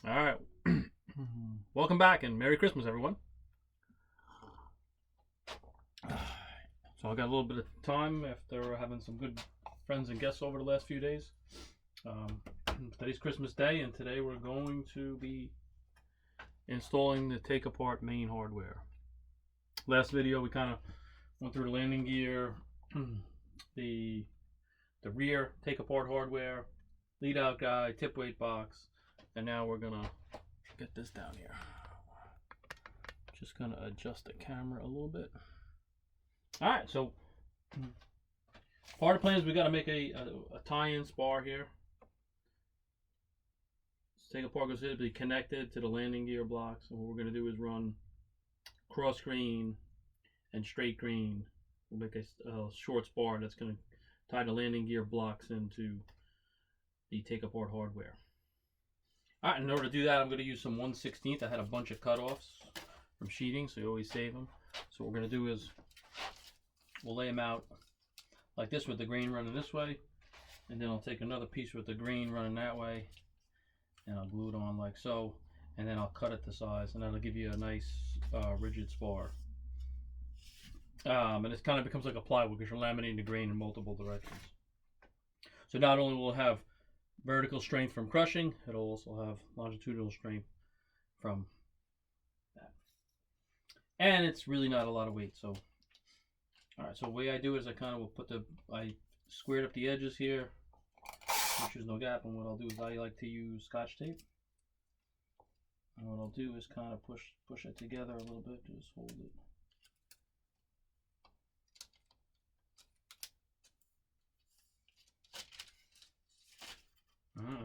All right. Welcome back and Merry Christmas, everyone. So I got a little bit of time after having some good friends and guests over the last few days. Today's Christmas Day, and today we're going to be installing the take apart main hardware. Last video we kind of went through the landing gear, the rear take apart hardware, lead out guide, tip weight box, and now we're gonna get this down here. Just gonna adjust the camera a little bit. All right, so part of the plan is we got to make a tie-in spar here. Take apart goes to be connected to the landing gear blocks, and what we're gonna do is run cross green and straight green. We'll make a short spar that's gonna tie the landing gear blocks into the take apart hardware. All right, in order to do that, I'm gonna use some 1/16. I had a bunch of cutoffs from sheeting, so you always save them. So what we're gonna do is we'll lay them out like this with the green running this way, and then I'll take another piece with the green running that way, and I'll glue it on like so, and then I'll cut it to size, and that'll give you a nice rigid spar. And it kind of becomes like a plywood because you're laminating the grain in multiple directions. So not only will it have vertical strength from crushing, it'll also have longitudinal strength from that. And it's really not a lot of weight. So, all right, so the way I do is I kind of will I squared up the edges here, make sure there's no gap, and what I'll do is I like to use Scotch tape. And what I'll do is kind of push it together a little bit, just hold it.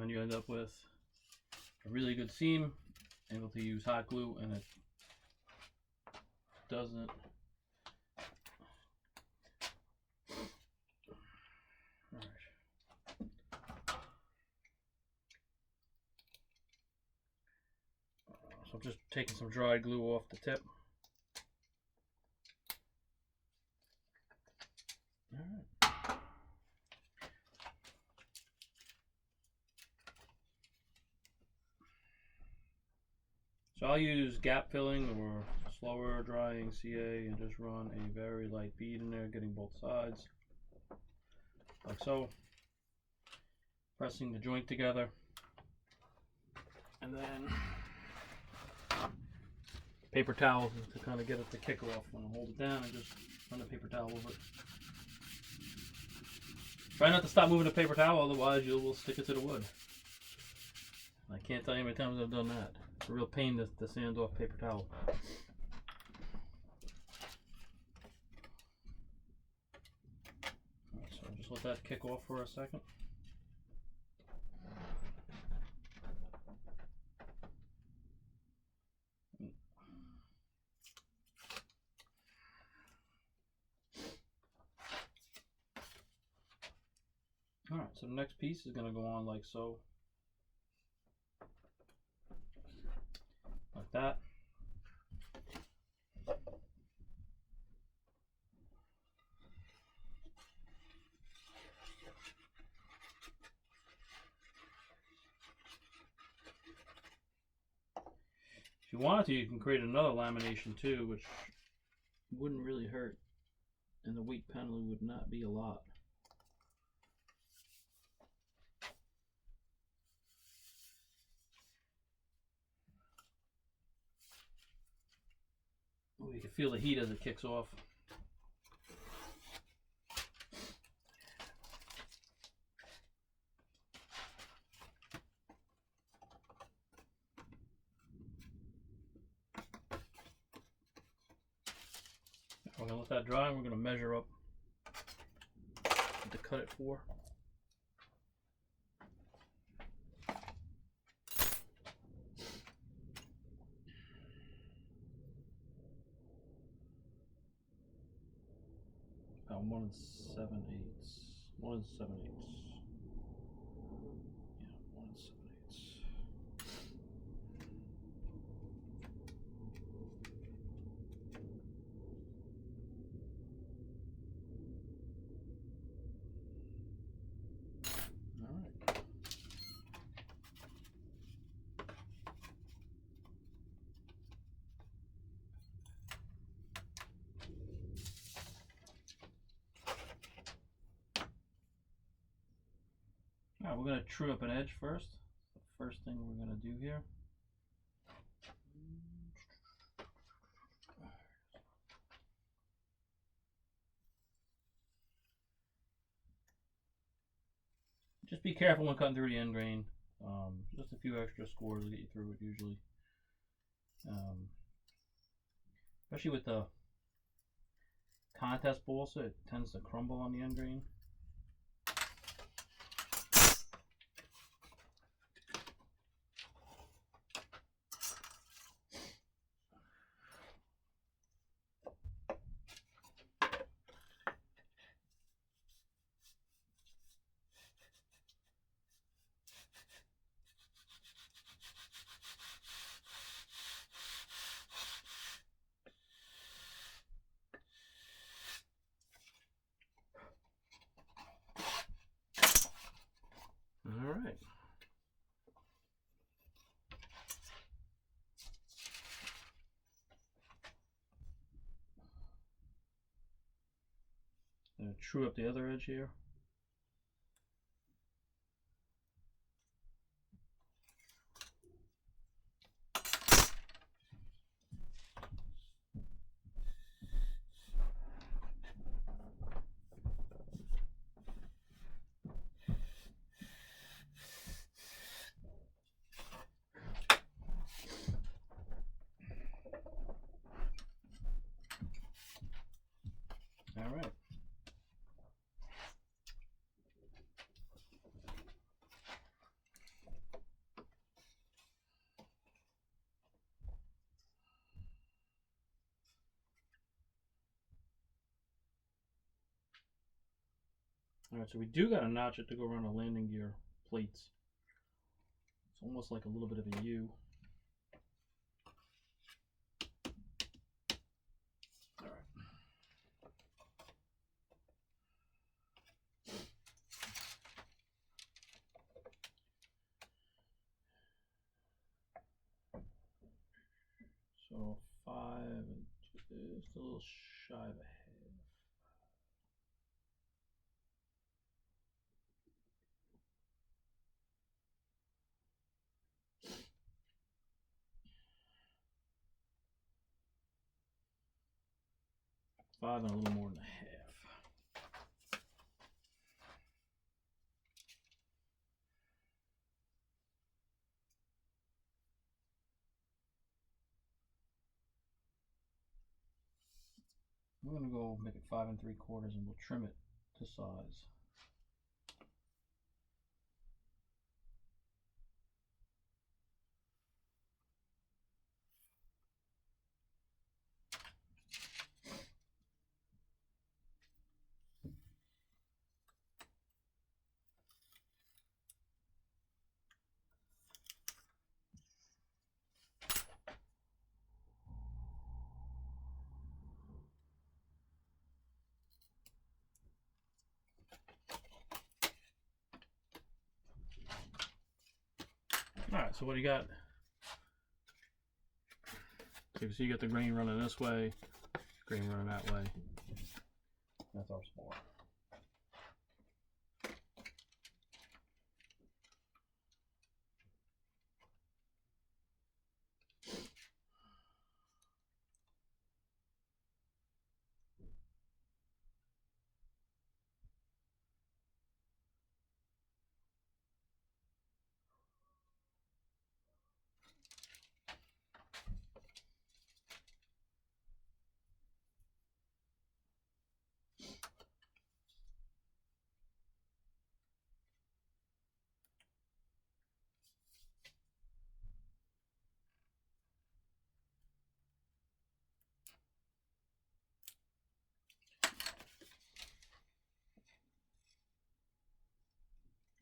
And you end up with a really good seam, able to use hot glue, and it doesn't so I'm just taking some dry glue off the tip. All right. So I'll use gap filling or slower drying CA and just run a very light bead in there, getting both sides, like so. Pressing the joint together, and then paper towel to kind of get it to kick off. When I hold it down, and just run the paper towel over it. Try not to stop moving the paper towel, otherwise you will stick it to the wood. I can't tell you how many times I've done that. It's a real pain to sand off paper towel. Right, so just let that kick off for a second. Alright, so the next piece is going to go on like so. Like that. If you wanted to, you can create another lamination too, which wouldn't really hurt, and the weight penalty would not be a lot. Oh, you can feel the heat as it kicks off. We're going to let that dry, and we're going to measure up what to cut it for. About 1 7/8. 1 7/8. Yeah, 1 7/8. All right. We're going to trim up an edge first. The first thing we're going to do here. Just be careful when cutting through the end grain. Just a few extra scores will get you through it usually. Especially with the contest balsa, it tends to crumble on the end grain. All right. I'm going to true up the other edge here. All right. All right, so we do got to notch it to go around the landing gear plates. It's almost like a little bit of a U. All right. So 5 and just a little shy of a half. Five and a little more than a half. I'm gonna go make it 5 3/4 and we'll trim it to size. Alright, so what do you got? So you can see you got the grain running this way, grain running that way. That's our spore.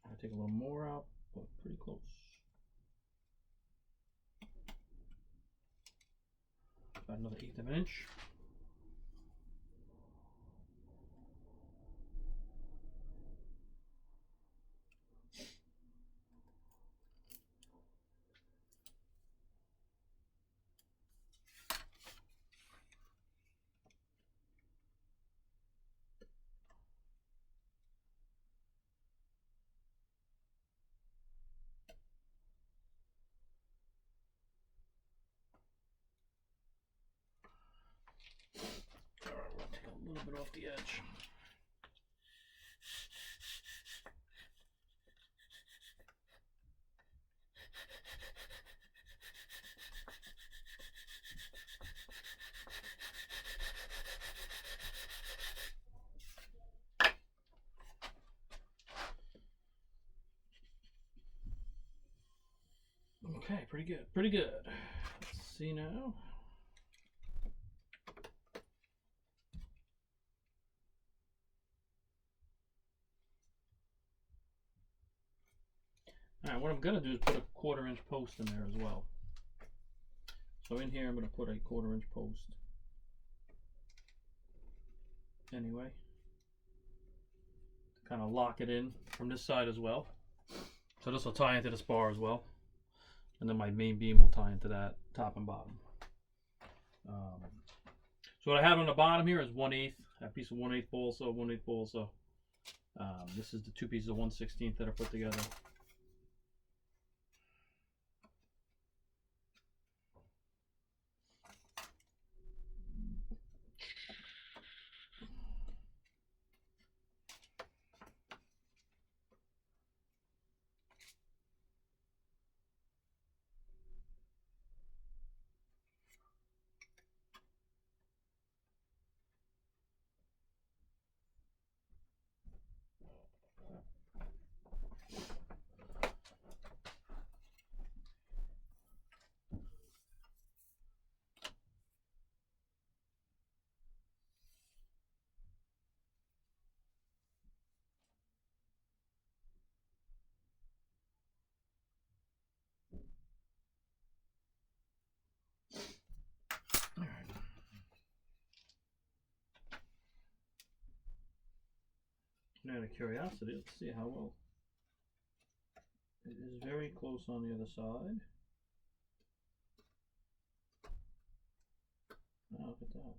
I take a little more out, but pretty close. About another 1/8 of an inch. little bit off the edge. Okay, pretty good, pretty good. Let's see now. Alright, what I'm going to do is put a 1/4 inch post in there as well. So in here I'm going to put a 1/4 inch post. Anyway, to kind of lock it in from this side as well. So this will tie into the spar as well. And then my main beam will tie into that top and bottom. So what I have on the bottom here is 1/8. A piece of 1/8 balsa, 1/8 balsa. This is the 2 pieces of 1/16 that I put together. Now, out of curiosity, let's see how well. It is very close on the other side. Now look at that.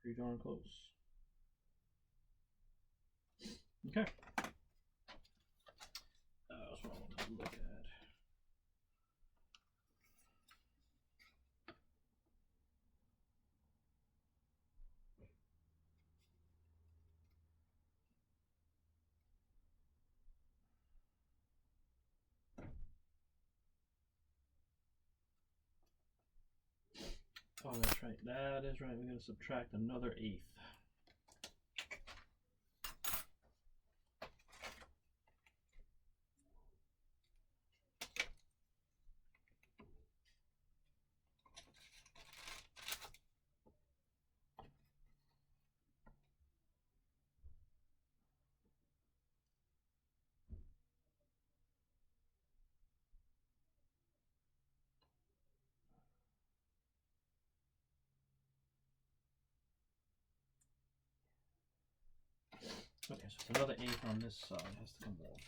Pretty darn close. Okay. That's what I want to look at. Oh, that's right. That is right. We're going to subtract another 1/8. Okay, so another 1/8 on this side has to come off.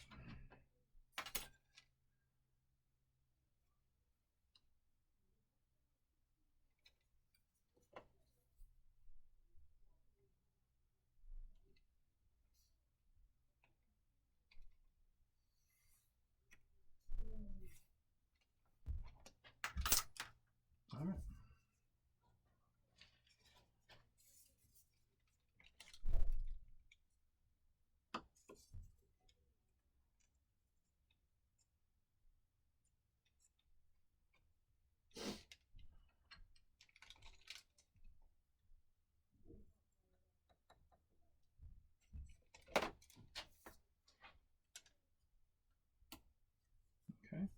All right. Okay.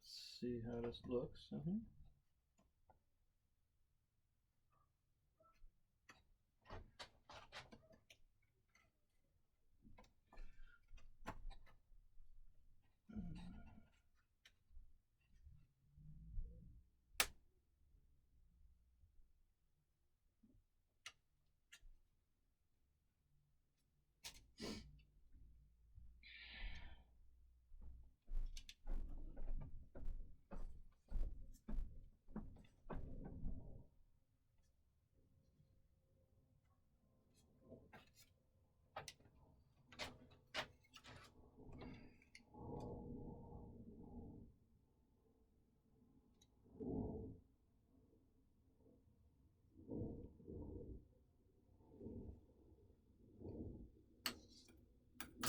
Let's see how this looks.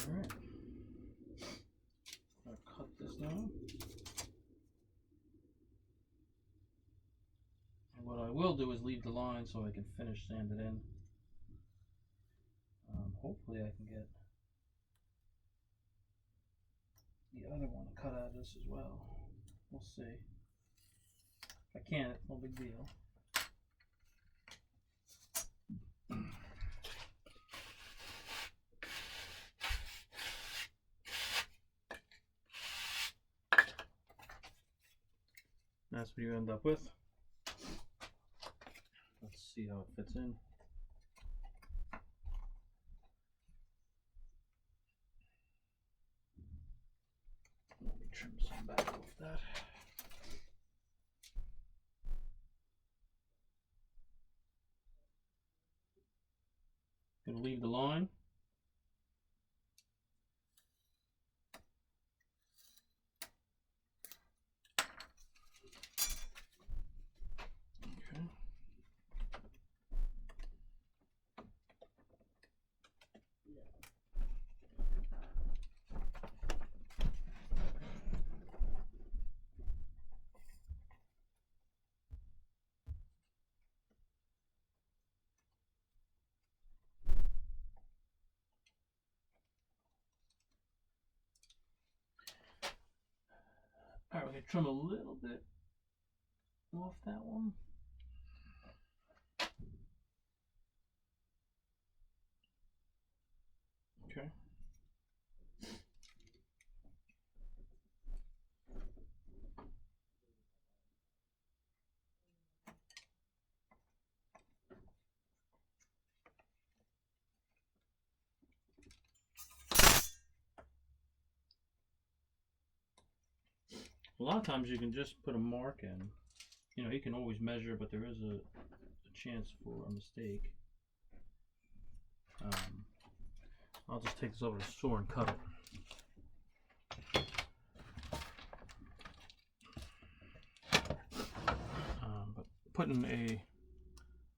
Alright. I'll cut this down. And what I will do is leave the line so I can finish sand it in. Hopefully I can get the other one cut out of this as well. We'll see. If I can't, it's no big deal. That's what you end up with. Let's see how it fits in. Let me trim some back off that. Gonna leave the line. Okay. Alright, we're gonna trim a little bit off that one. Okay. A lot of times you can just put a mark in. You know, you can always measure, but there is a chance for a mistake. I'll just take this over to the store and cut it. But putting a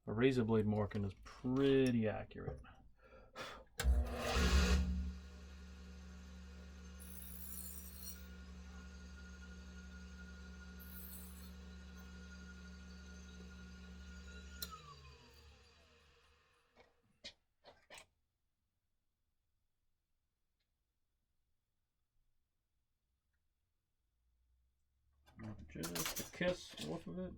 razor blade mark in is pretty accurate. Just a kiss off of it.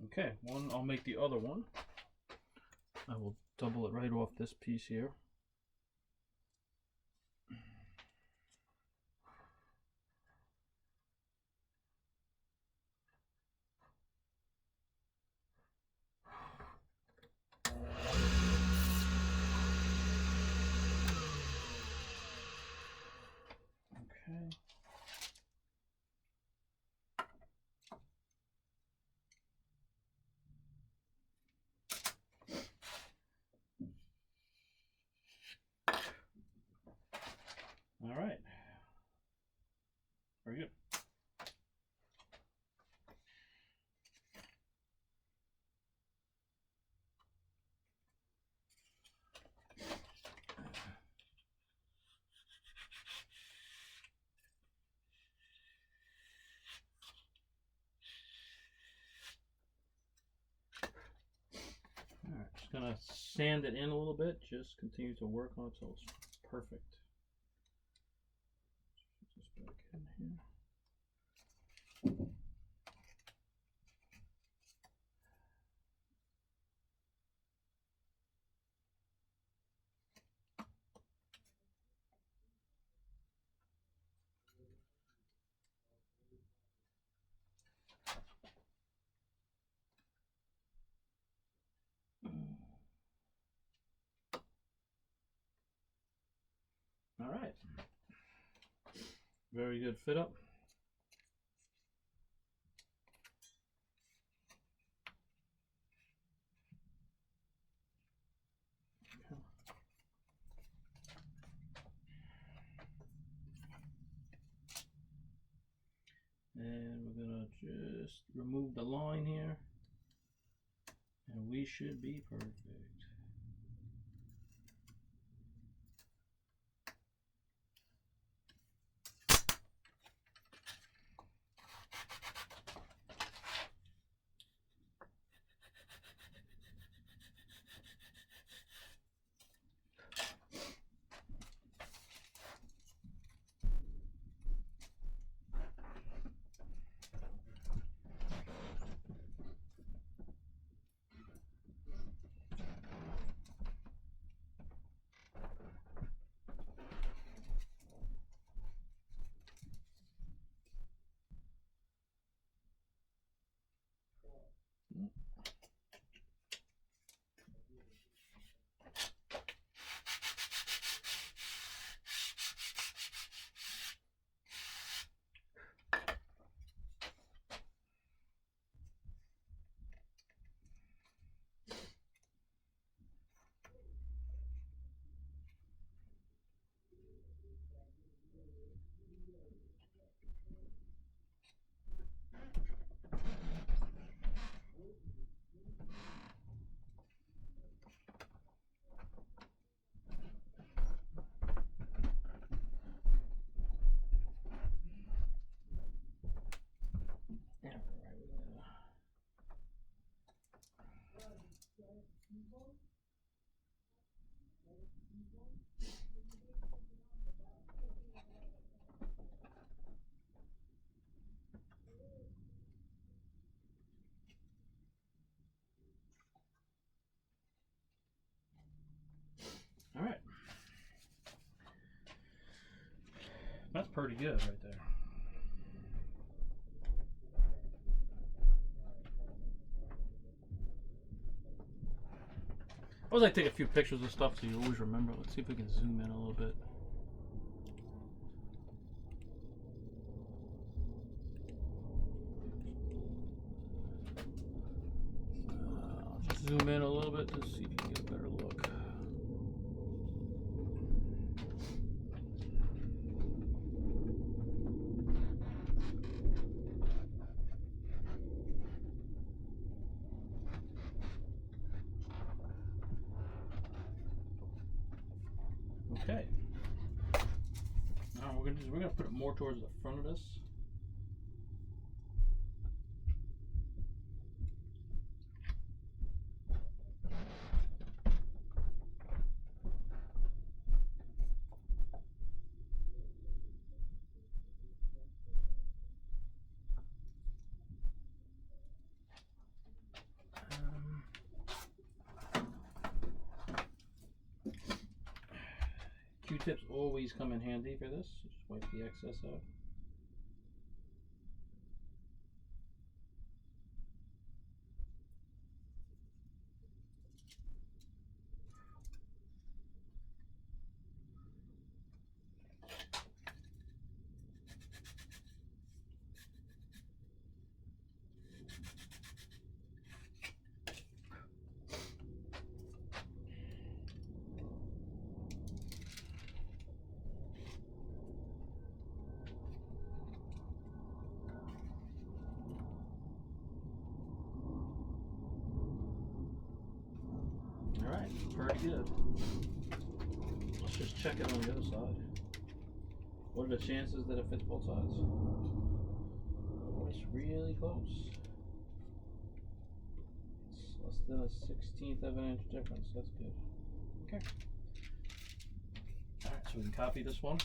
Okay, I'll make the other one. I will double it right off this piece here. Okay. All right. Very good. Alright, just gonna sand it in a little bit, just continue to work on it until it's perfect. Put this back in here. All right, very good fit up. Okay. and we're gonna just remove the line here, and we should be perfect. All right, that's pretty good right there. I always like to take a few pictures of stuff so you always remember. Let's see if we can zoom in a little bit. Just zoom in a little bit to see if you can get a better look. Okay. Now we're gonna put it more towards the front of this. Q-tips always come in handy for this. Just wipe the excess out. Alright, pretty good. Let's just check it on the other side. What are the chances that it fits both sides? Oh, it's really close. It's less than a 1/16 of an inch difference. That's good. Okay. Alright, so we can copy this one.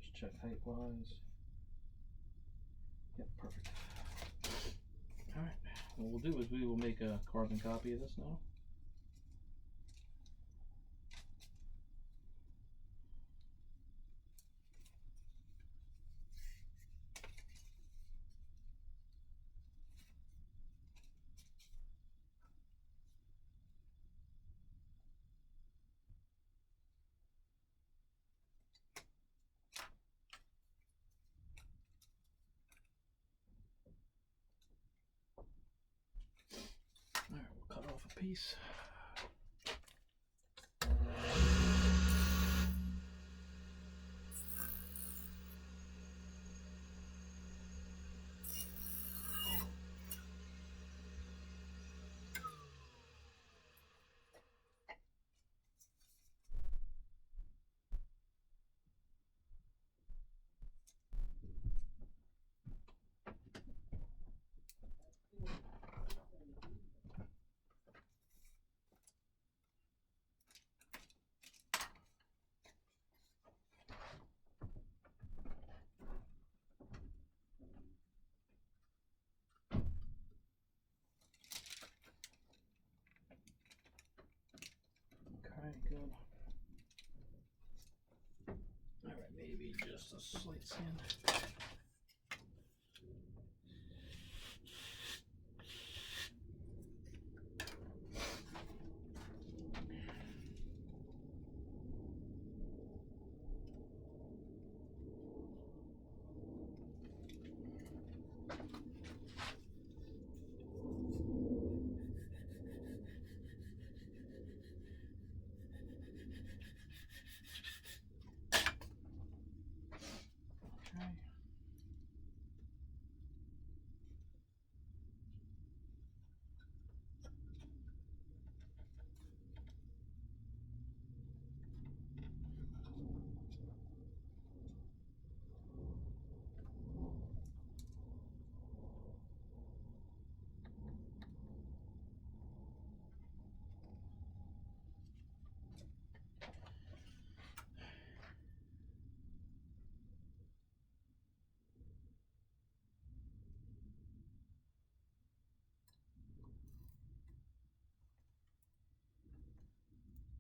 Just check height wise. Yep, perfect. Alright, what we'll do is we will make a carbon copy of this now. Alright, we'll cut off a piece. Just a slight sand.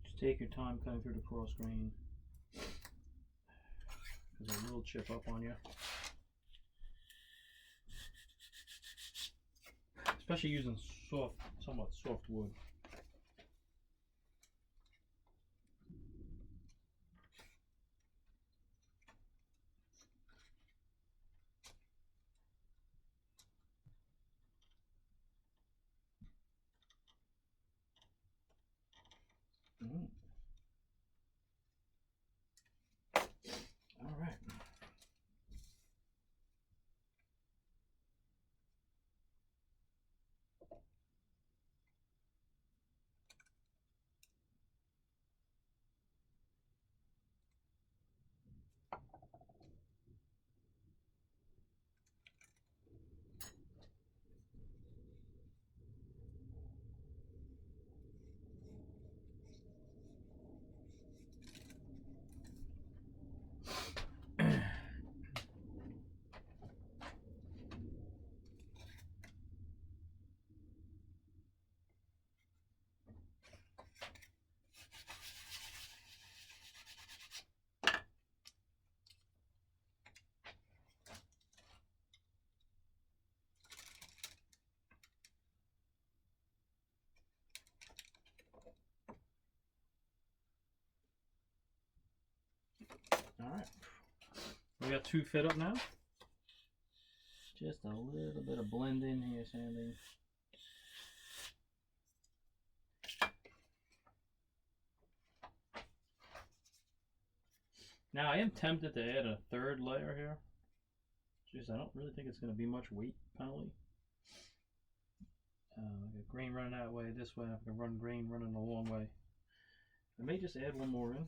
Just take your time cutting through the cross grain, because it will chip up on you. Especially using somewhat soft wood. All right. All right. We got two fit up now. Just a little bit of blend in here, sanding. Now I am tempted to add a third layer here. Jeez, I don't really think it's going to be much weight penalty. I got green running that way, this way. I'm going to run green running the long way. I may just add one more in.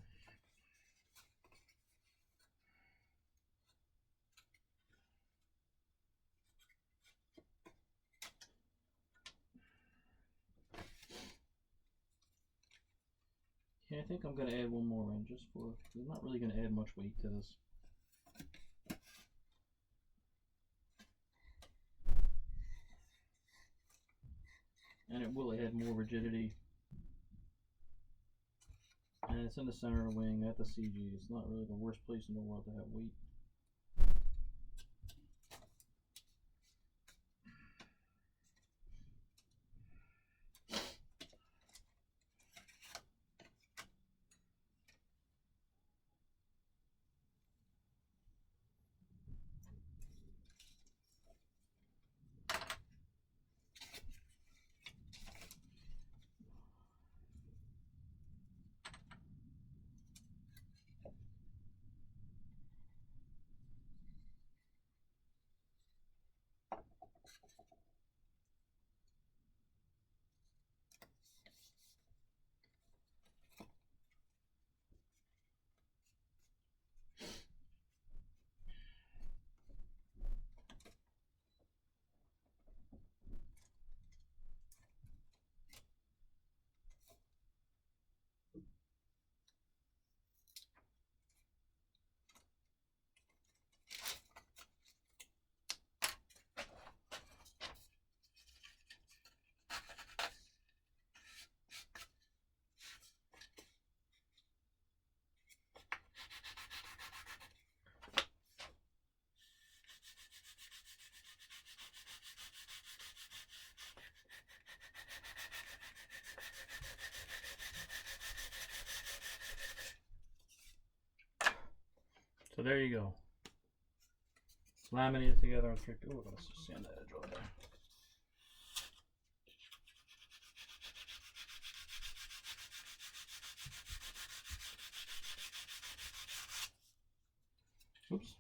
Yeah, I think I'm going to add one more in just for, I'm not really going to add much weight to this. And it will add more rigidity. And it's in the center of the wing at the CG. It's not really the worst place in the world to have weight. So there you go. Laminate it together on 3P. Oh, let's just sand that edge over there. Oops.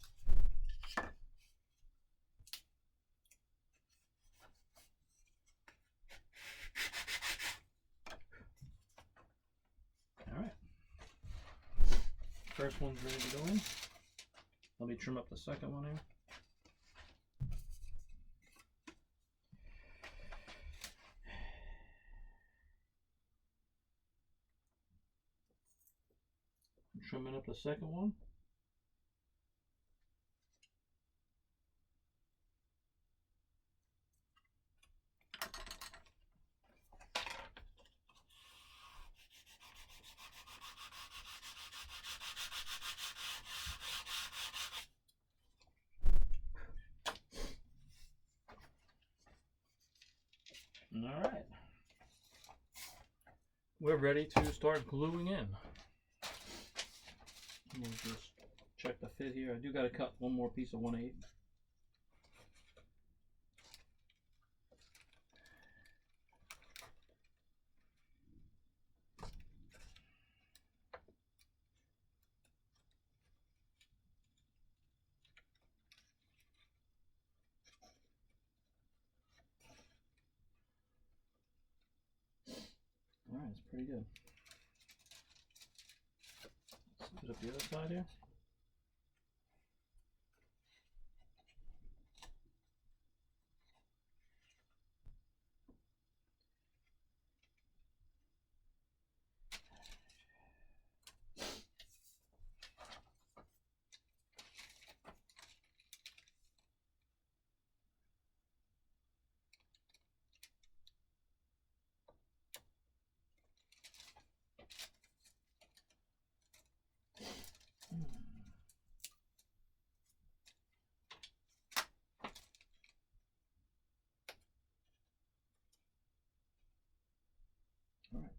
All right. First one's ready to go in. Let me trim up the second one here. Trimming up the second one. All right. We're ready to start gluing in. We'll just check the fit here. I do got to cut one more piece of 1/8. All right, it's pretty good. Let's put up the other side here. All right.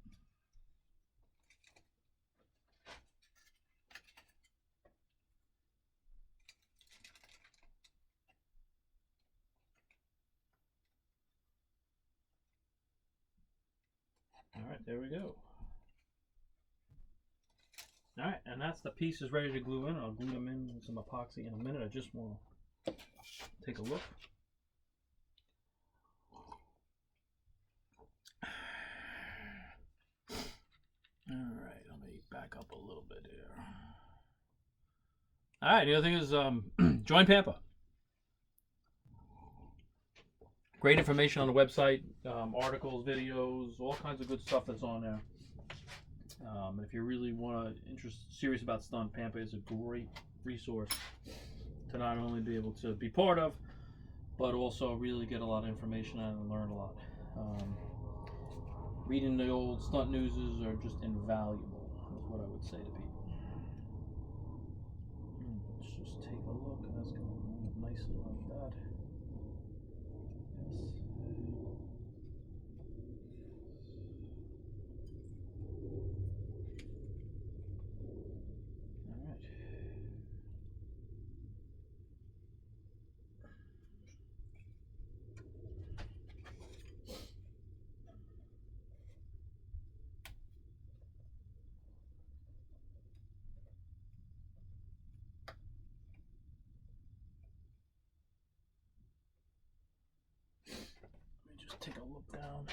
All right, there we go. All right, and that's the pieces ready to glue in. I'll glue them in with some epoxy in a minute. I just want to take a look. All right, let me back up a little bit here. All right, the other thing is join Pampa. Great information on the website, articles, videos, all kinds of good stuff that's on there. If you really serious about stunt, Pampa is a great resource to not only be able to be part of, but also really get a lot of information out and learn a lot. Reading the old stunt newses are just invaluable, is what I would say to people. Let's just take a look. That's going on nicely like that. Yes. All right. Let me just take a look down.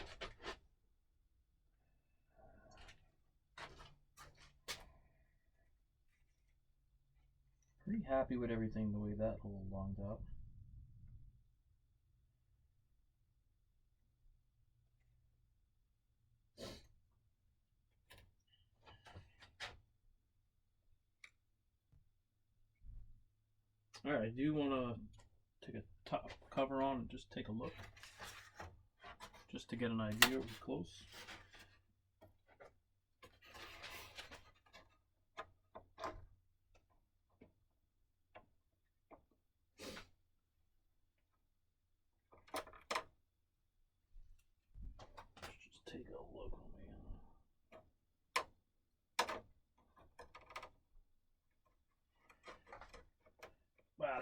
Pretty happy with everything the way that all lined up. All right, I do want to take a top cover on and just take a look, just to get an idea close. Just take a look on me.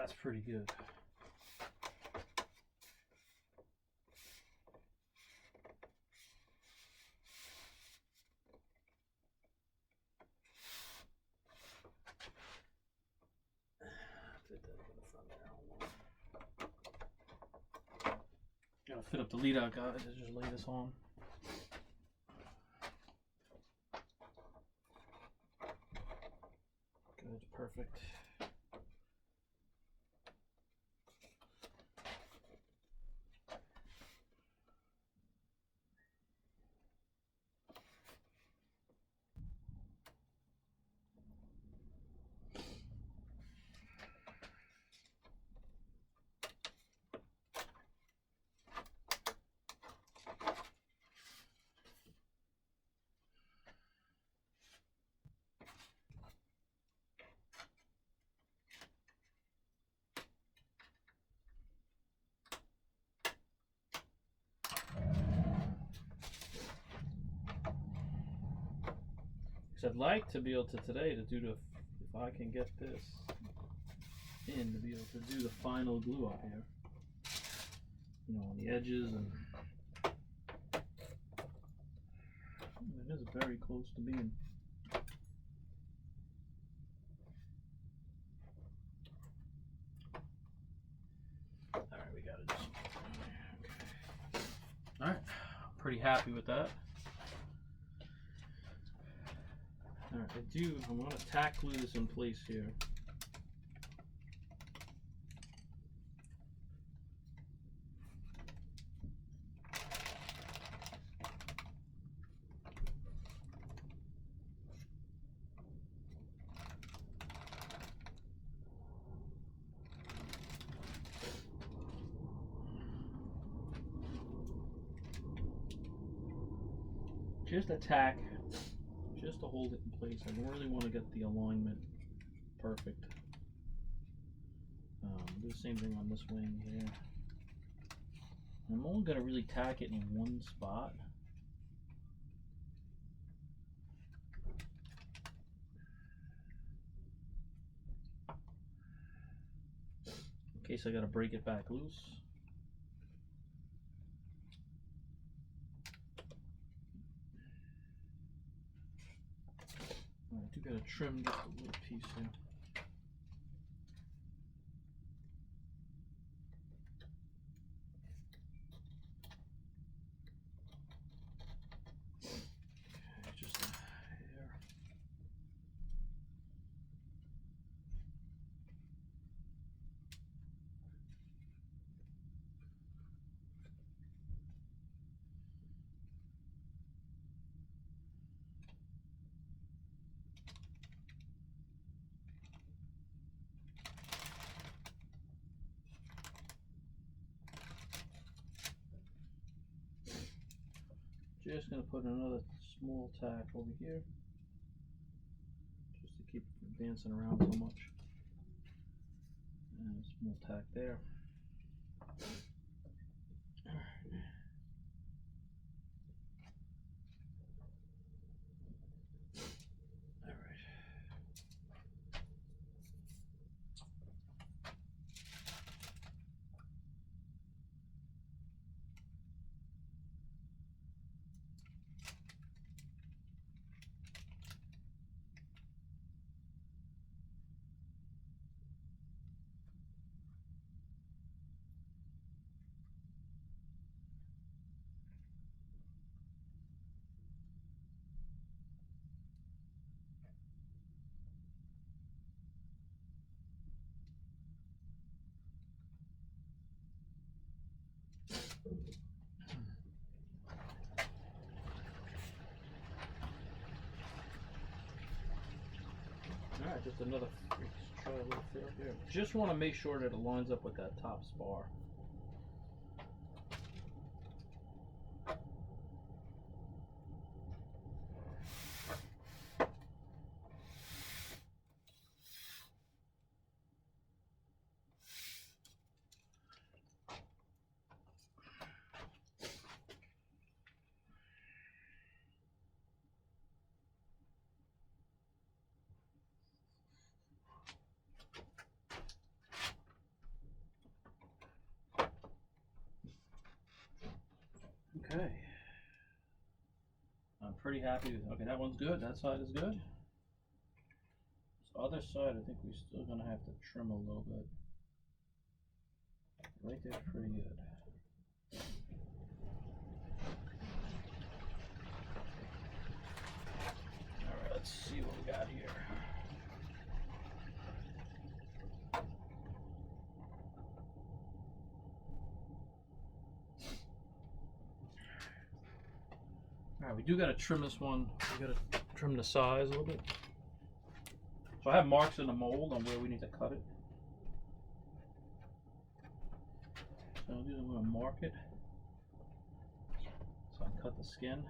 that's pretty good. Fit that in the front there. Gotta fit up the lead out, guys. Let's just lay this on. Good, perfect. Because I'd like to be able to today to do the, if I can get this in, to be able to do the final glue up here. You know, on the edges, and it is very close to being. Alright, we got it. Okay. Alright, pretty happy with that. Alright, I want to tack glue this in place here. Just a tack, just to hold it in place. I really want to get the alignment perfect. Do the same thing on this wing here. I'm only going to really tack it in one spot. In case I got to break it back loose. I do got to trim just a little piece here. Okay, just a hair. Just going to put another small tack over here, just to keep it from dancing around so much. And a small tack there. Alright, just another, let's try a little fit up here. Just want to make sure that it lines up with that top spar. Okay. I'm pretty happy with, okay, that one's good. That side is good. This other side, I think we're still gonna have to trim a little bit. Right there's pretty good. Alright, let's see what we got here. Alright, we do gotta trim this one. We gotta trim the size a little bit. So I have marks in the mold on where we need to cut it. So I'm gonna mark it. So I cut the skin.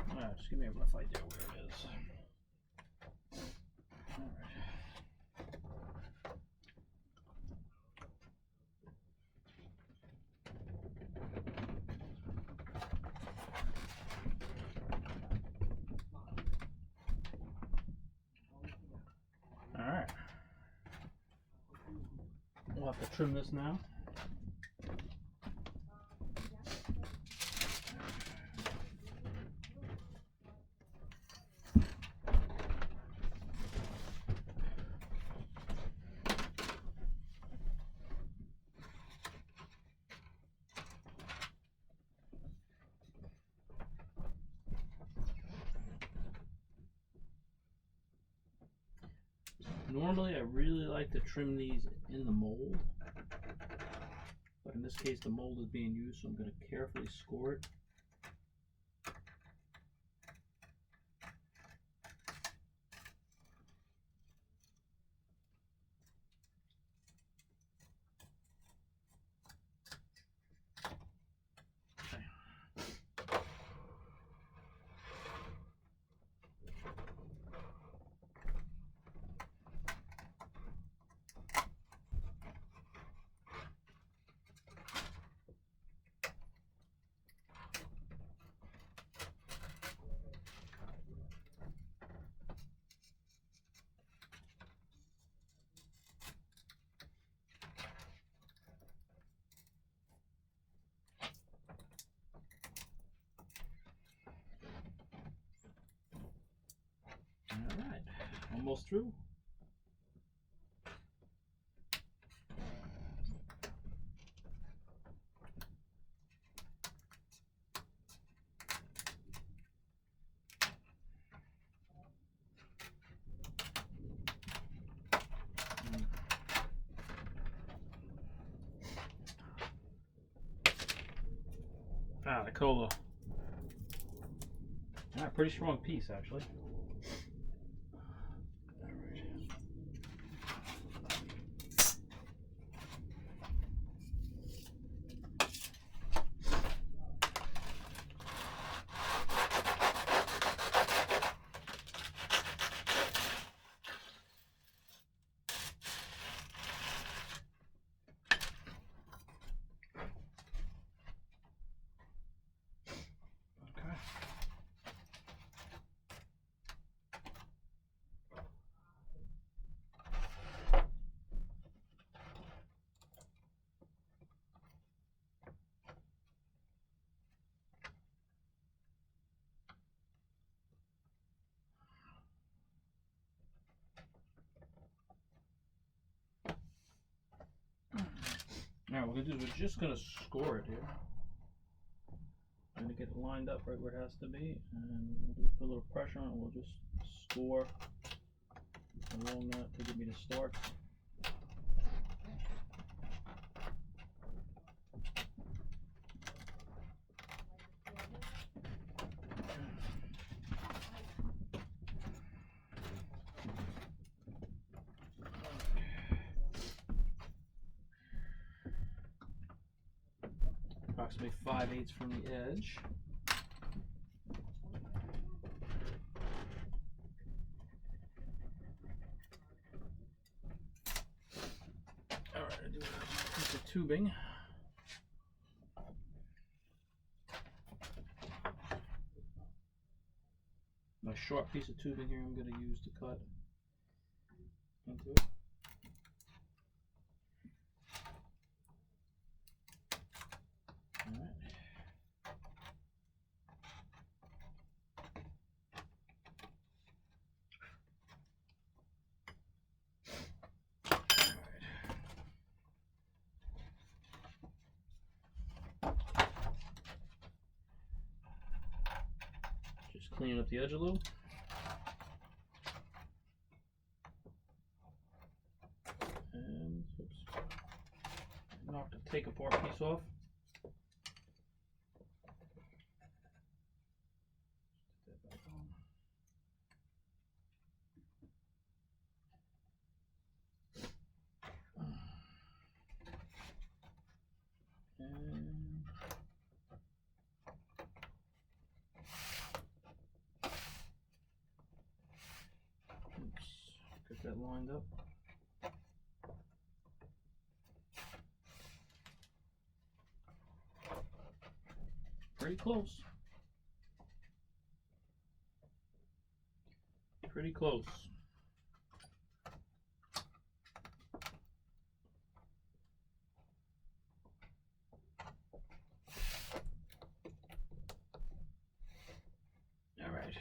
Alright, just give me a rough idea where it is. Alright. We'll have to trim this now. Normally I really like to trim these in the mold, but in this case the mold is being used, so I'm going to carefully score it. Alright, almost through. Ah, the cola. Ah, pretty strong piece actually. Now what we're gonna do is we're just gonna score it here. I'm gonna get it lined up right where it has to be, and we'll put a little pressure on it. We'll just score along that to give me the start. Approximately 5/8 from the edge. tubing. My short piece of tubing here I'm going to use to cut into it. Alright. Just clean up the edge a little. And oops, knock the take apart piece off. Put that back on. And oops, get that lined up. Pretty close. Pretty close. All right.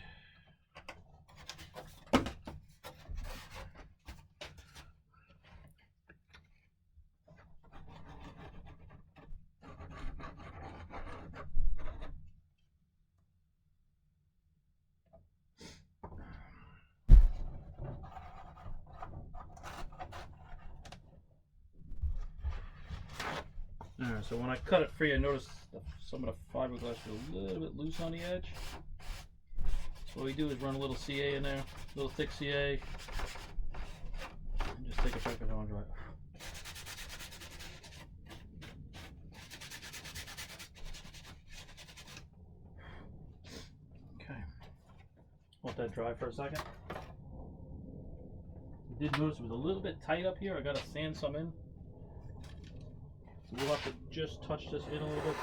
Alright, so when I cut it free, I noticed some of the fiberglass is a little bit loose on the edge. So what we do is run a little CA in there, a little thick CA, and just take a check if I want to dry it. Okay, let that dry for a second. I did notice it was a little bit tight up here. I got to sand some in. So we'll have to just touch this in a little bit.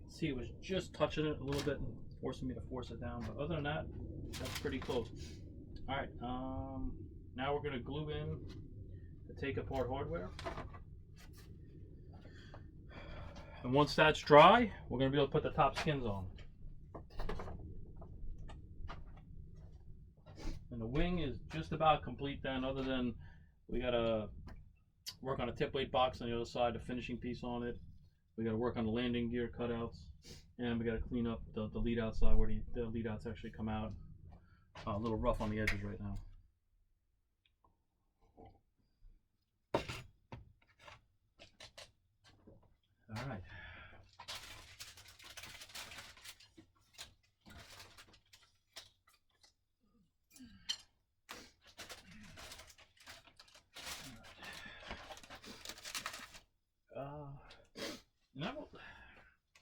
See, it was just touching it a little bit and forcing me to force it down, but other than that, that's pretty close. Alright, now we're going to glue in the take apart hardware. And once that's dry, we're going to be able to put the top skins on. And the wing is just about complete then, other than we got to work on a tip weight box on the other side, the finishing piece on it. We got to work on the landing gear cutouts, and we got to clean up the lead outside where the lead outs actually come out. A little rough on the edges right now. All right.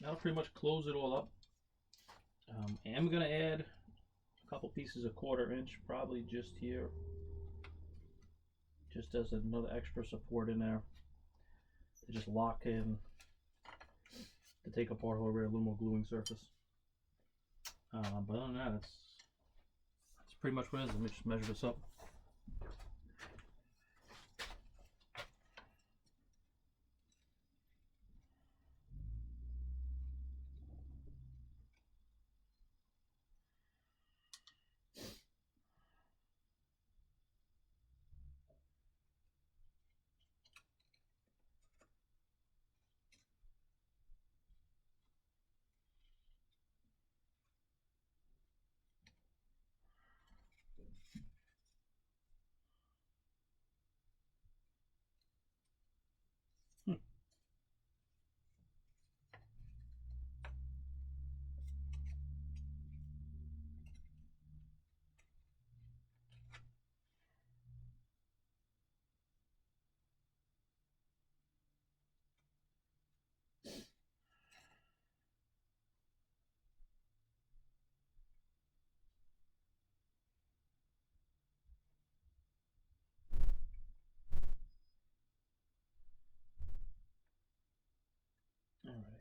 That'll pretty much close it all up. I am going to add a couple pieces of 1/4 inch, probably just here, just as another extra support in there to just lock in, to take apart hardware, a little more gluing surface. But other than that, that's pretty much what it is. Let me just measure this up.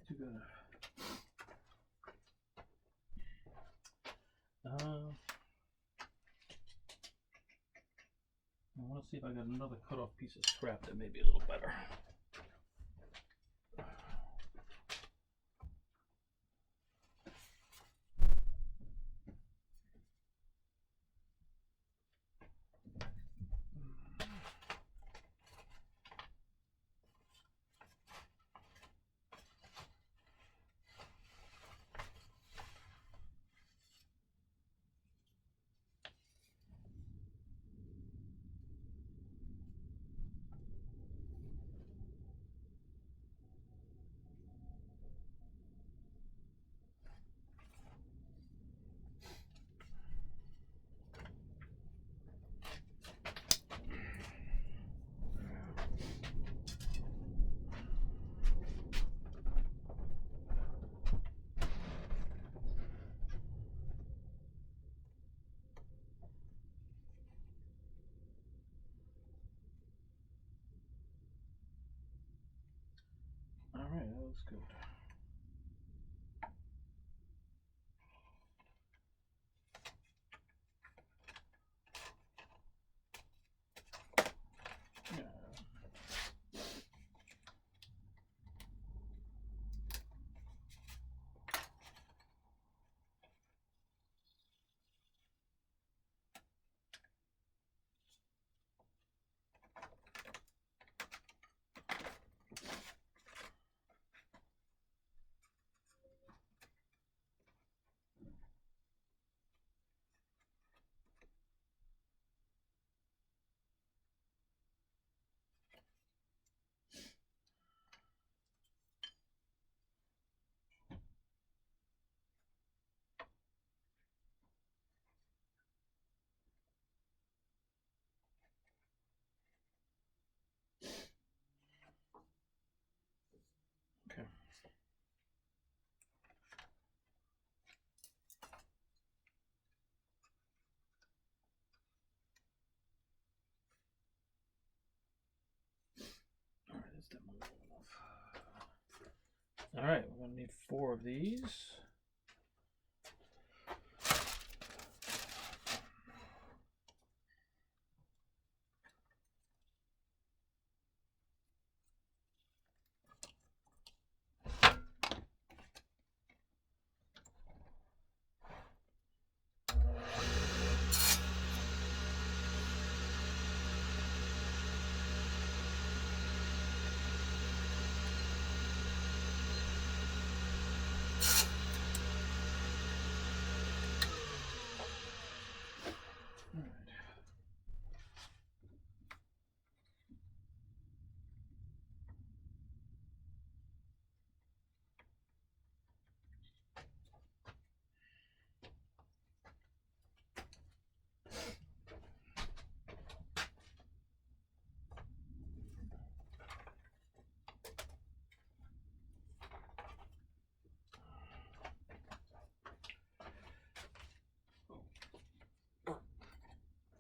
too good. I want to see if I got another cut off piece of scrap that may be a little better. All right, that looks good. Okay. All right, that's definitely enough. All right, we're gonna need 4 of these.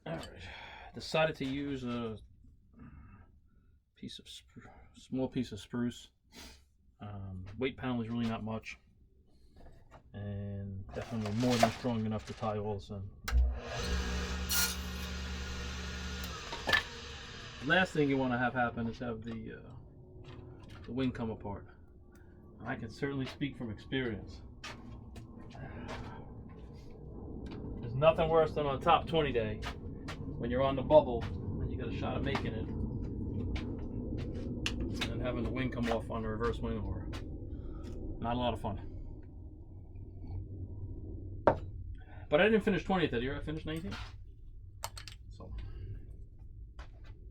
Alright, decided to use a piece of small piece of spruce. Weight panel is really not much, and definitely more than strong enough to tie all this in. Last thing you want to have happen is have the wing come apart. I can certainly speak from experience. There's nothing worse than on a top 20 day when you're on the bubble and you got a shot of making it and having the wing come off on the reverse wing over. Not a lot of fun. But I didn't finish 20th that year, I finished 19th. So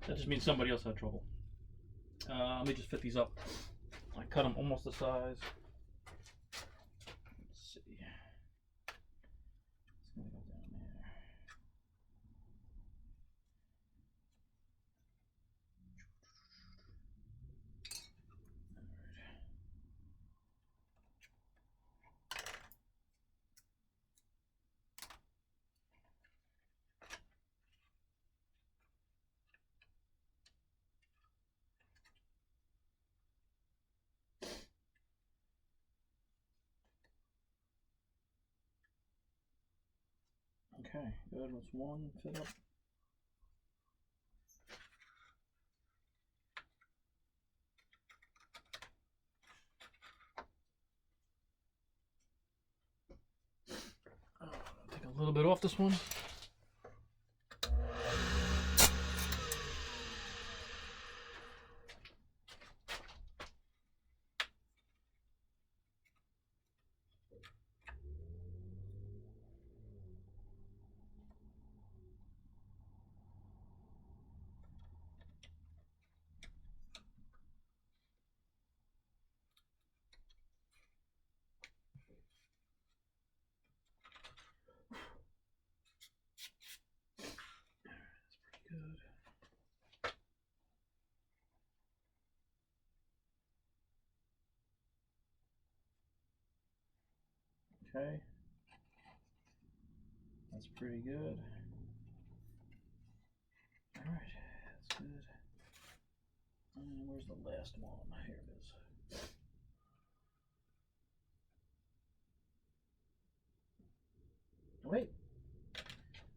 that just means somebody else had trouble. Let me just fit these up. I cut them almost the size. Let's see. It's gonna go down there. Okay, good. Let's one fit up. Take a little bit off this one. Good. Okay. That's pretty good. Alright, that's good. And where's the last one? Here it is. Wait.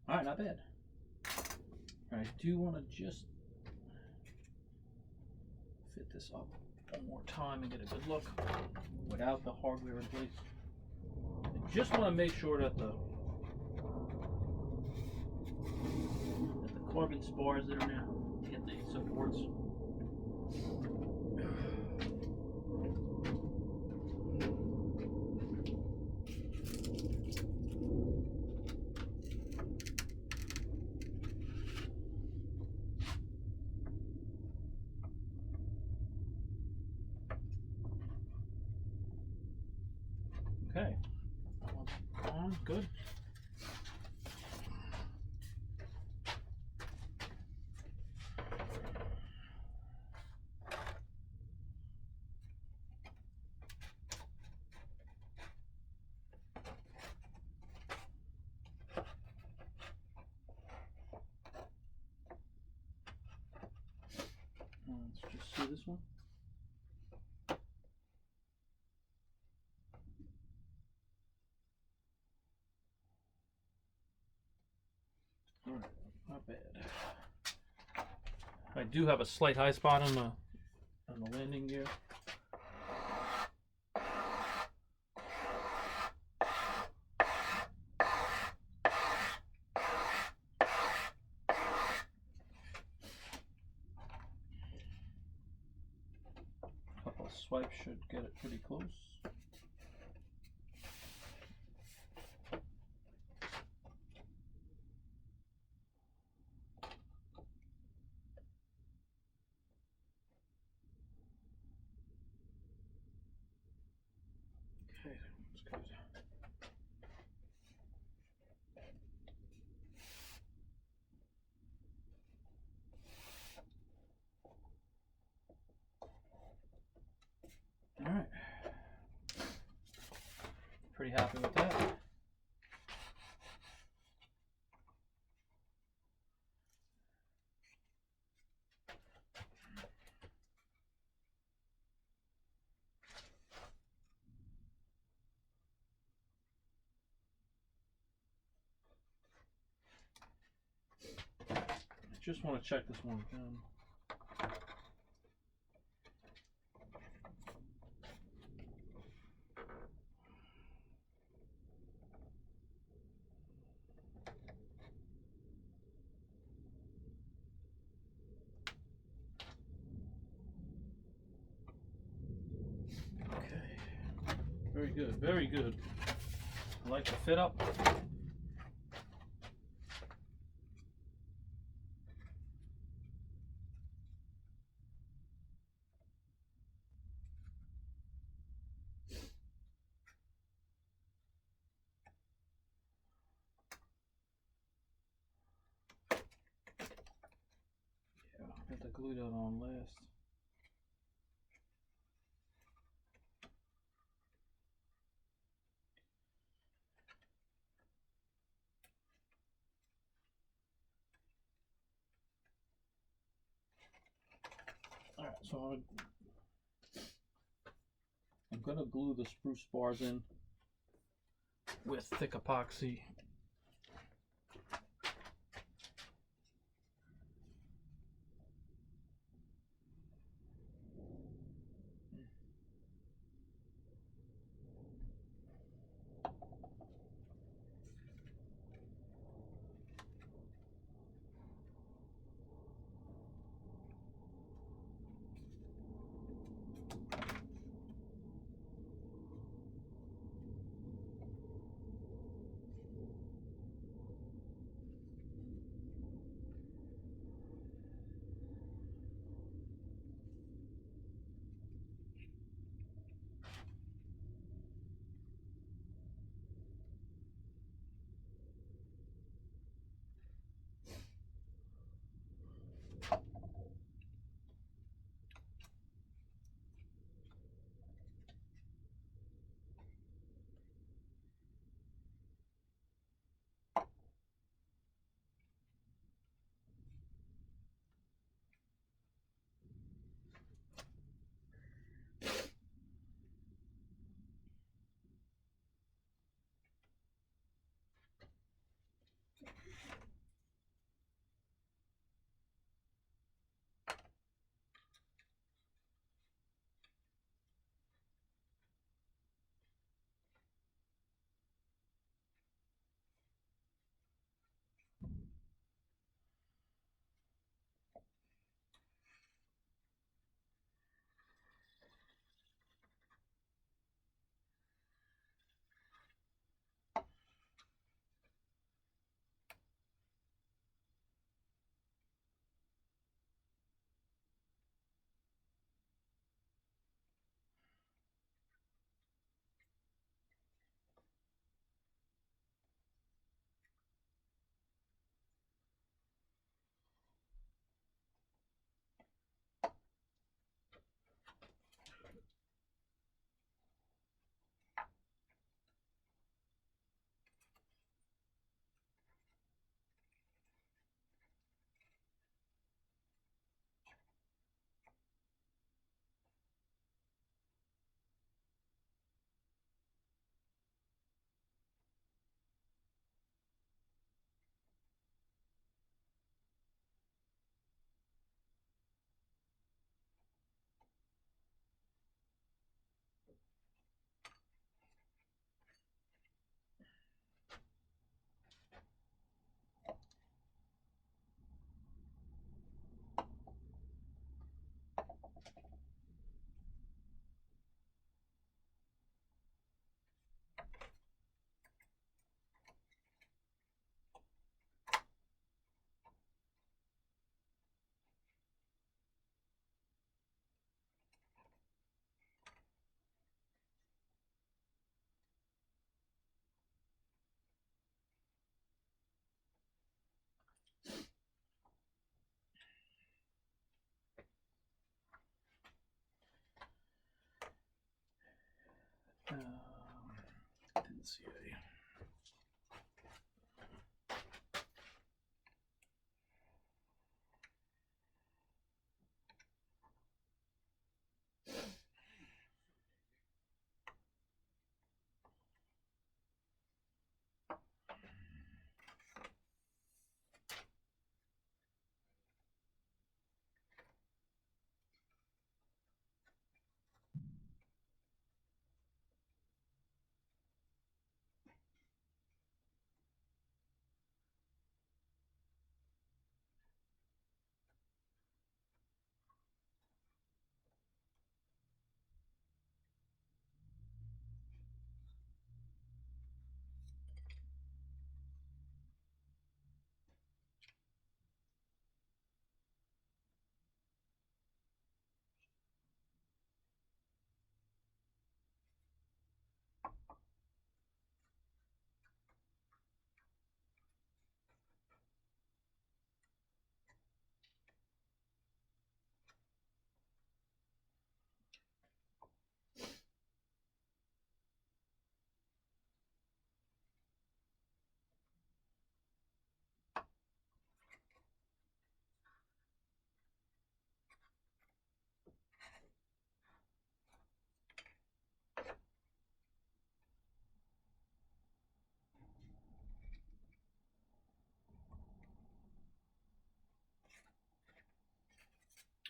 Alright, not bad. I do want to just fit this up one more time and get a good look without the hardware in place. I just want to make sure that the carbon spars that are now get the supports. Okay, on, good. Let's just see this one. Alright, not bad. I do have a slight high spot on the landing gear. A couple of swipes should get it pretty close. Okay, that's good. All right, pretty happy with that. I just want to check this one again. Okay, very good, very good. I like the fit up. Yeah, I got the glue that on last. All right, so I'm gonna glue the spruce bars in with thick epoxy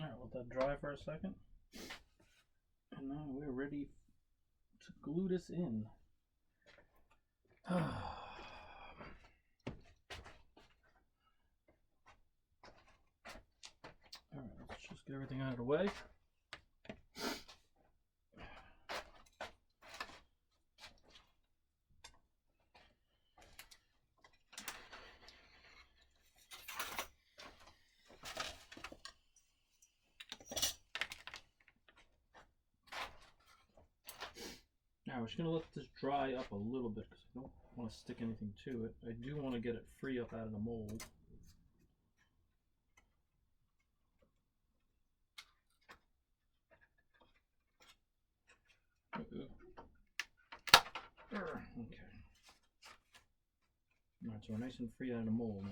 Alright, let that dry for a second. And now we're ready to glue this in. Alright, let's just get everything out of the way. Now we're just going to let this dry up a little bit because I don't want to stick anything to it. I do want to get it free up out of the mold. Okay. Alright, so we're nice and free out of the mold now.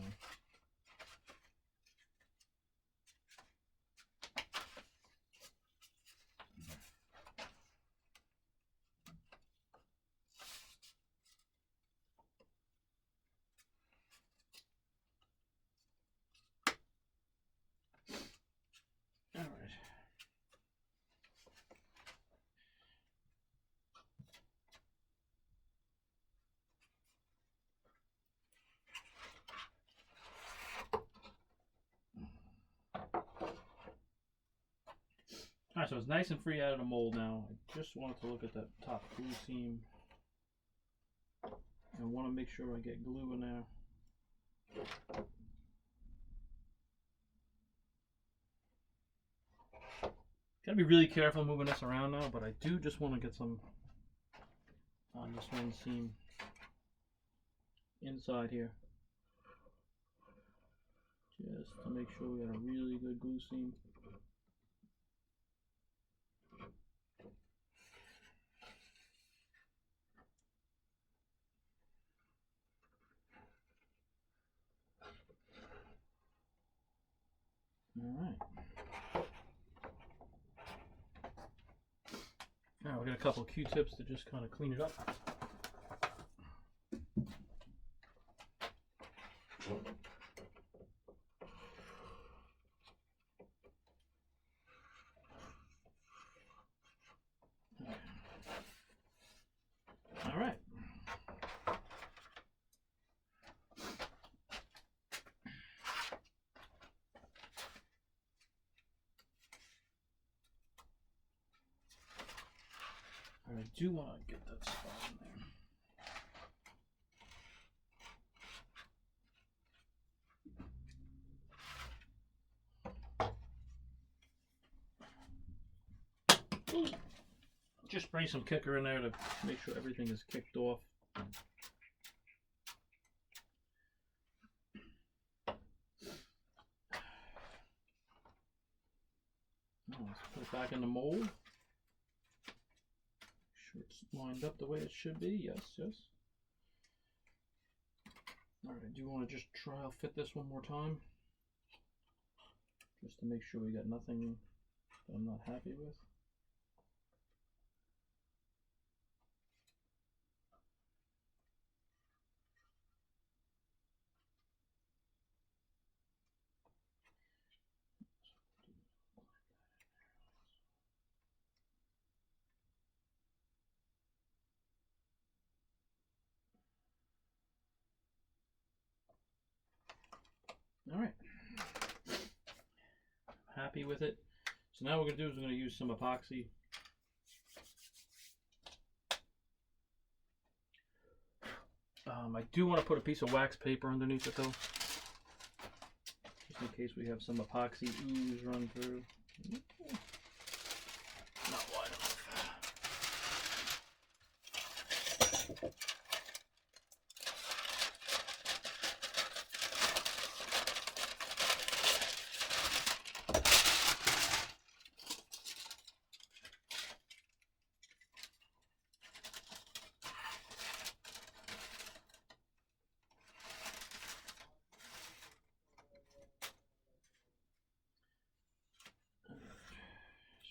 Alright, so it's nice and free out of the mold now. I just wanted to look at that top glue seam. I want to make sure I get glue in there. Gotta be really careful moving this around now, but I do just want to get some on this one seam inside here. Just to make sure we got a really good glue seam. Alright. Now we'll get a couple of Q-tips to just kind of clean it up. Alright. I do want to get that spot in there. Just spray some kicker in there to make sure everything is kicked off. Now let's put it back in the mold. Make sure it's lined up the way it should be. Yes, yes. Alright, I do want to just trial fit this one more time. Just to make sure we got nothing that I'm not happy with. Alright, happy with it. So now what we're going to do is we're going to use some epoxy. I do want to put a piece of wax paper underneath it though, just in case we have some epoxy ooze run through. Not wide enough.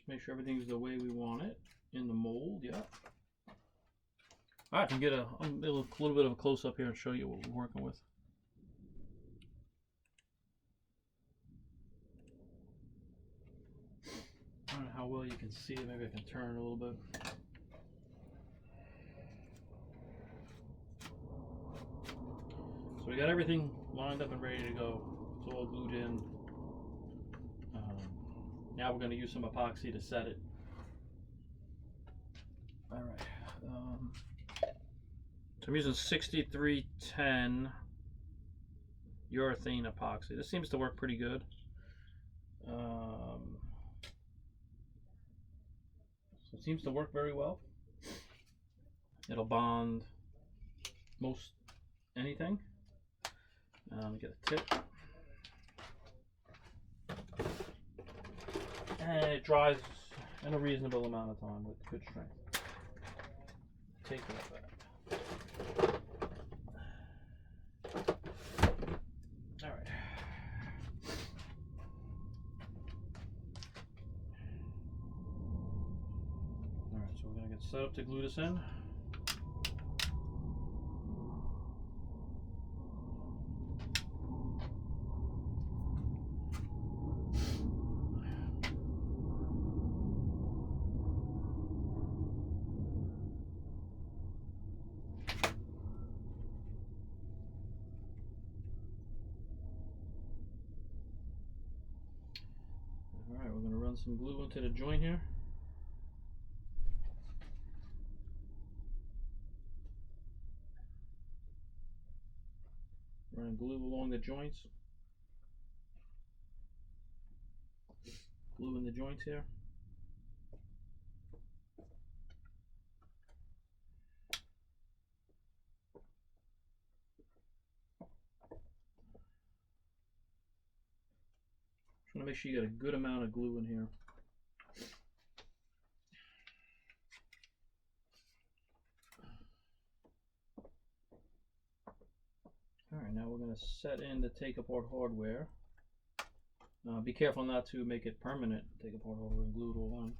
Make sure everything's the way we want it in the mold. Yeah. All right, I can get a little bit of a close up here and show you what we're working with. I don't know how well you can see it. Maybe I can turn it a little bit. So we got everything lined up and ready to go. It's all glued in. Now we're going to use some epoxy to set it. All right. So I'm using 6310 urethane epoxy. This seems to work pretty good. So it seems to work very well. It'll bond most anything. Let me get a tip. And it dries in a reasonable amount of time with good strength. Take it back. All right. All right, so we're gonna get set up to glue this in. Alright, we're going to run some glue into the joint here. Running glue along the joints. Glue in the joints here. Just want to make sure you got a good amount of glue in here. Alright, now we're going to set in the take apart hardware. Be careful not to make it permanent. Take apart hardware and glue it all on.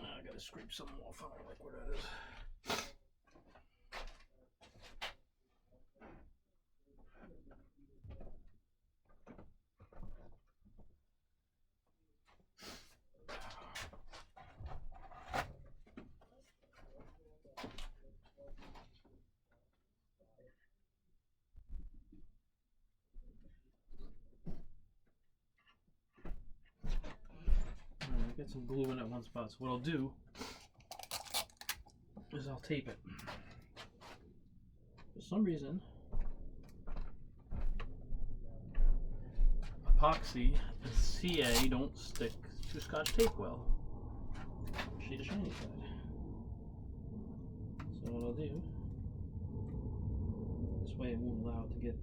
I gotta scrape some off. I don't like where that is. Get some glue in that one spot. So what I'll do is I'll tape it. For some reason, epoxy and CA don't stick to Scotch tape well. See the shiny side. So what I'll do, this way it won't allow it to get.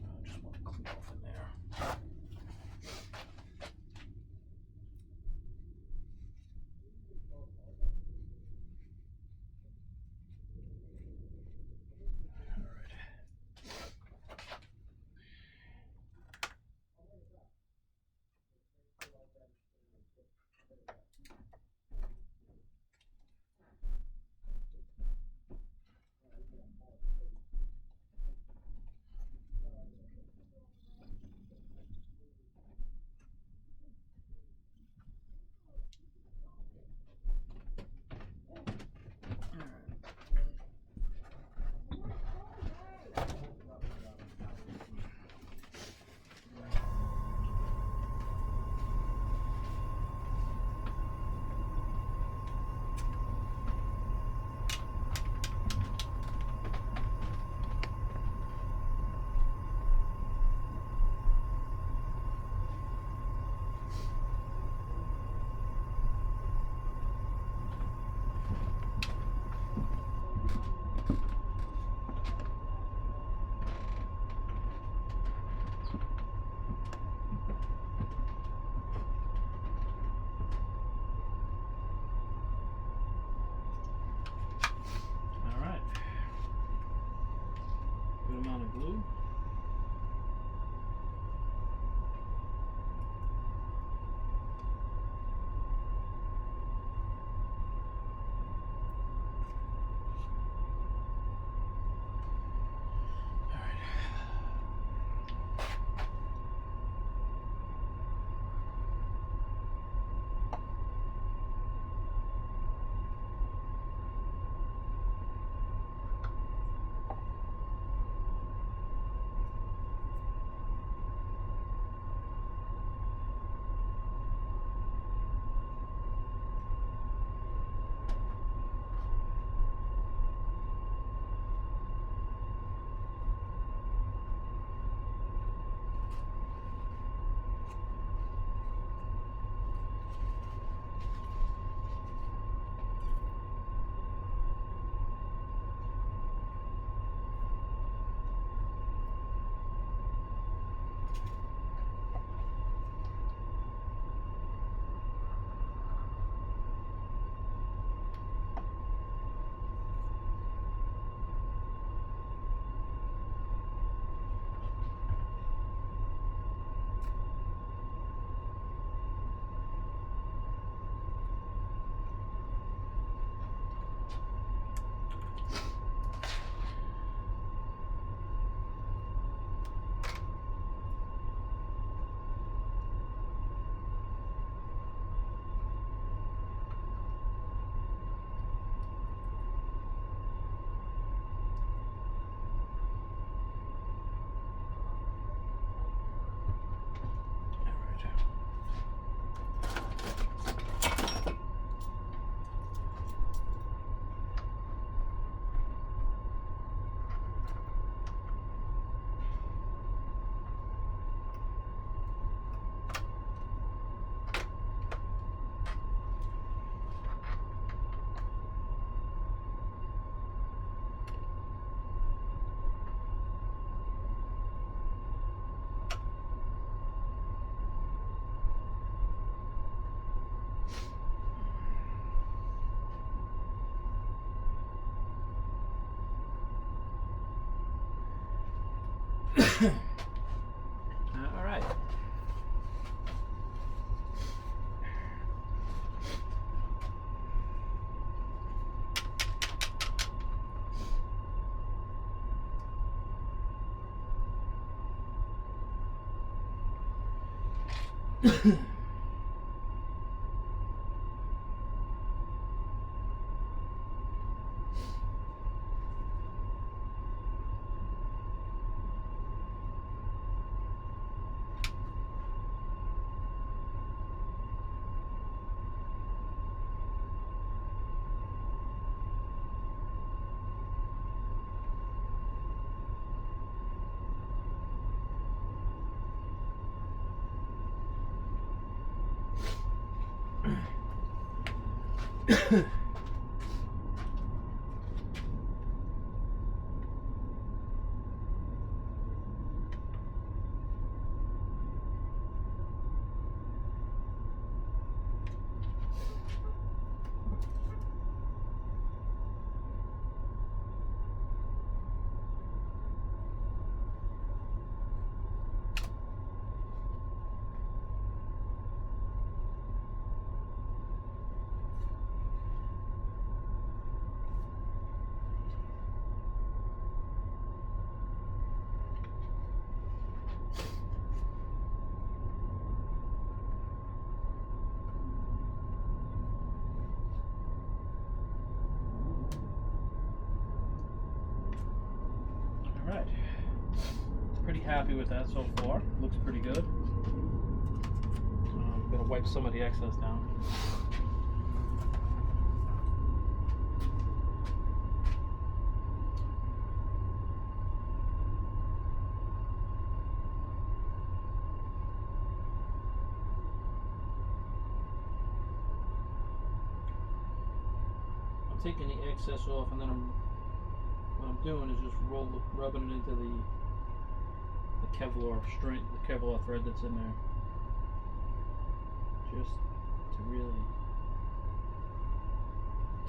I just want to clean off in there. All right. Alright, pretty happy with that so far. Looks pretty good. I'm going to wipe some of the excess down. I'm taking the excess off, and then what I'm doing is just rubbing it into the Kevlar string, the Kevlar thread that's in there, just to really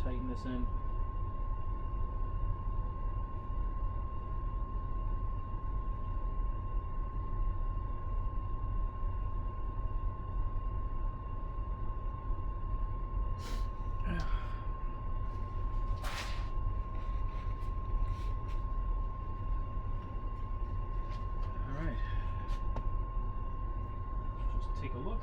tighten this in. Take a look.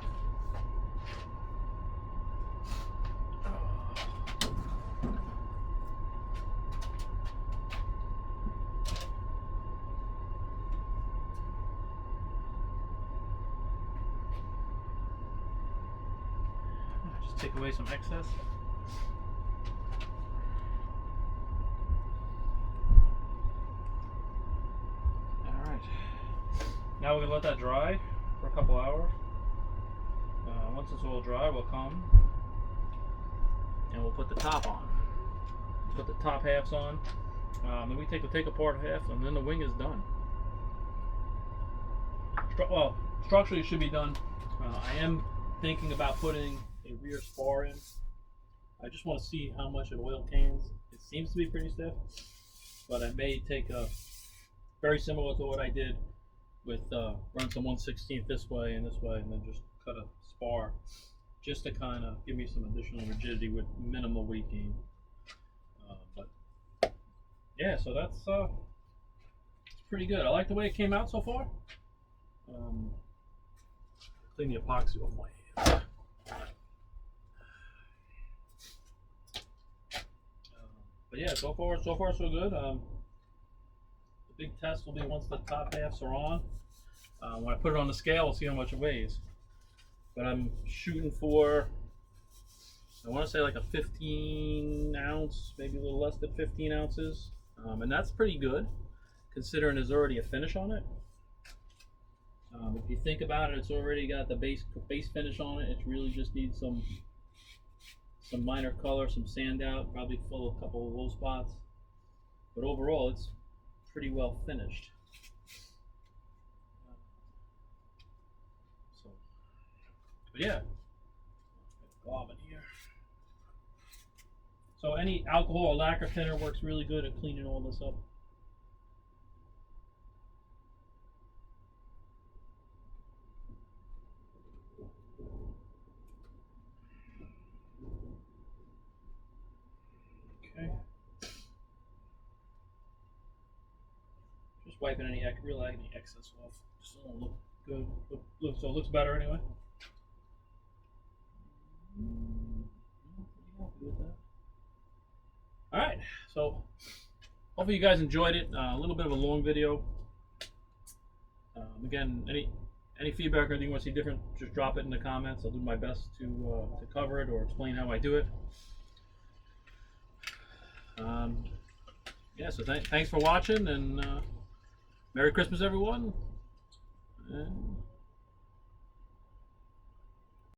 Just take away some excess. All right. Now we're gonna let that dry for a couple hours. Once it's all dry, we'll come and we'll put the top on. Put the top halves on. Then we take apart half, and then the wing is done. Well, structurally it should be done. I am thinking about putting a rear spar in. I just want to see how much it oil cans. It seems to be pretty stiff, but I may take a very similar to what I did with run some 1/16 this way, and then just cut a spar just to kind of give me some additional rigidity with minimal weight gain. But yeah, so that's it's pretty good. I like the way it came out so far. Clean the epoxy off my hands. But yeah, so far so good. The big test will be once the top halves are on. When I put it on the scale, we'll see how much it weighs. But I'm shooting for, I want to say like a 15 ounce, maybe a little less than 15 ounces. And that's pretty good, considering there's already a finish on it. If you think about it, it's already got the base finish on it. It really just needs some minor color, some sand out, probably fill a couple of low spots. But overall, it's pretty well finished. But yeah, glob in here. So any alcohol or lacquer thinner works really good at cleaning all this up. Okay. Just wiping any excess off. Just so it'll look good. So it looks better anyway. All right. So hopefully you guys enjoyed it. A little bit of a long video. Again, any feedback or anything you want to see different, just drop it in the comments. I'll do my best to cover it or explain how I do it. Yeah, so thanks for watching, and Merry Christmas, everyone. And